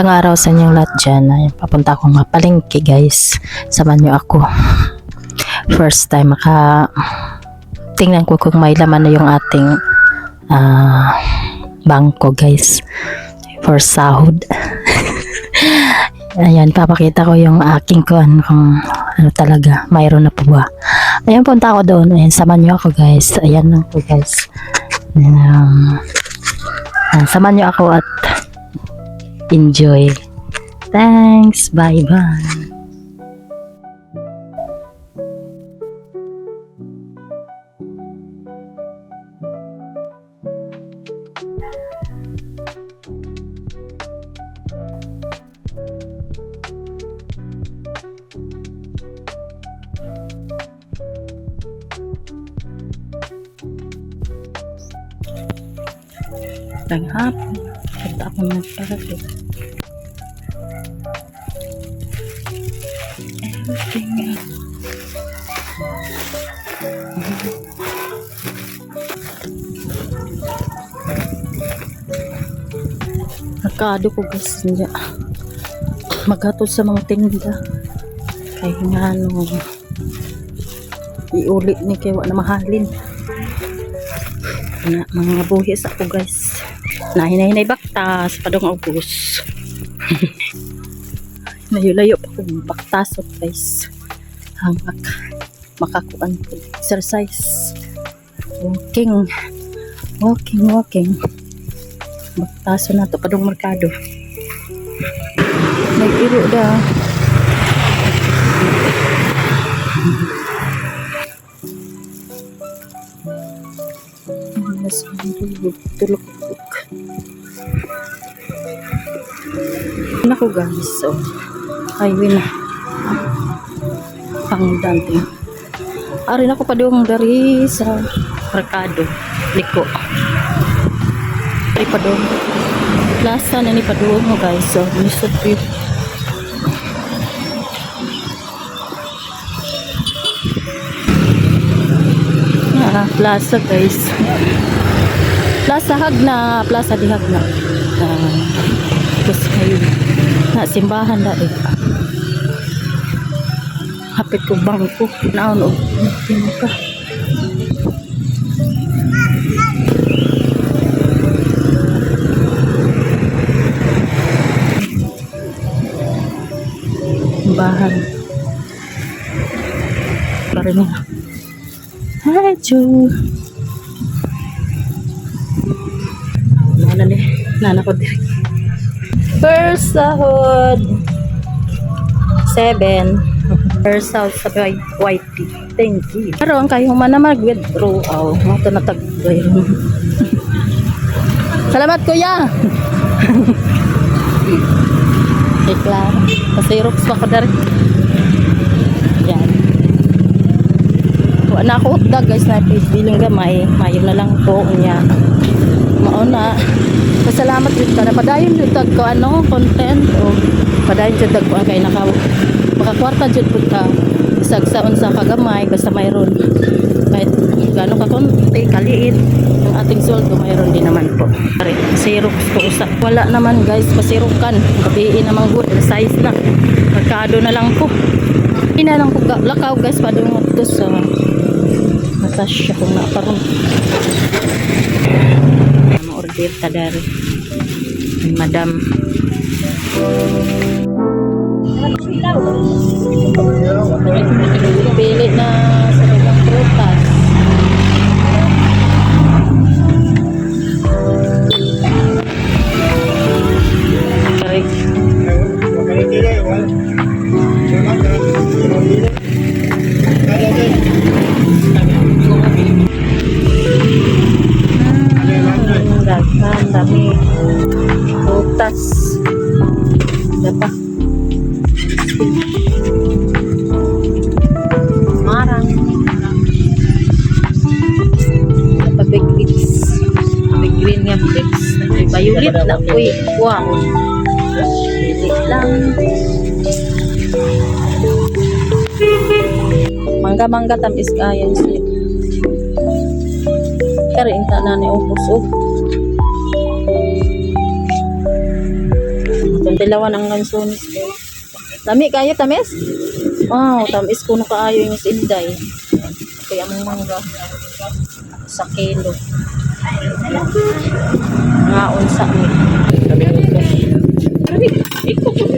Magandang araw sa inyong lahat dyan. Ay, papunta akong mapalengke guys. Samahan nyo ako. First time tingnan ko kung may laman na yung ating bangko guys. For sahod. Ayan, papakita ko yung aking kung ano talaga. Mayroon na po ba. Ayan, punta ako doon. Ayan, samahan nyo ako guys. Ayan lang po guys. Samahan nyo ako at enjoy. Thanks. Bye-bye. Hapon. Punta ako nagpapit. Everything Nakado ko guys niya. Maghatod sa mga tinda. Kaya nga iulit ni kaya na mahalin. Na, mga buhis ako guys. Nahinay baktas padong August. Layo-layo pa kong baktasot guys. Hangak makakuan ko exercise. Walking. Baktaso na to padong merkado. Nag-iro da. Tulog ako guys, so highway na pangdante. Arin ako pa doon dari sa merkado liko ay pa doon plaza na ni pa doon guys, so nisod ko plaza guys. Plaza Hagna, Plaza di Hagna. Tapos ngayon, simbahan na eh. Hapit ko bangko. Naon o. Ka. Simbahan. Parin na. Hi, Joe. Nana ko diri. First sahod 7. First sahod sa white tea. Thank you. Pero ang kayo man na mag-withdraw. Mato na tagway. Salamat kuya. Ikla. Kasi rocks pa ko dari. Yan. Wala na ako utdag guys na feeling gamay. Mayo na lang po niya. Mauna. Pasalamat jud ka na padayon jud tag ko content o padayon jud tag ko kay makakwarta jud pud ka isagsaon sa kagamay basta mayroon kahit gaano ka konti kaliit ang ating sweldo mayroon din naman po. Xerox ko usa wala naman guys pasirukan gabi naman good size na merkado na lang po ina lang ko lakaw guys padung to sa Natasha kung naparon order tadari madam pili na sa ibang prutas karik dami prutas dapat marang dapat big green nga bricks violet na uy wow bilik lang mangga tamis kaya siya pero inta na ni upos Kuntilawan ang lansones ko. Lami kayo, tamis? Wow, tamis ko no kaayo yung sinday. Kaya among mangga. Sa kilo. Nga unsa ni. Ikaw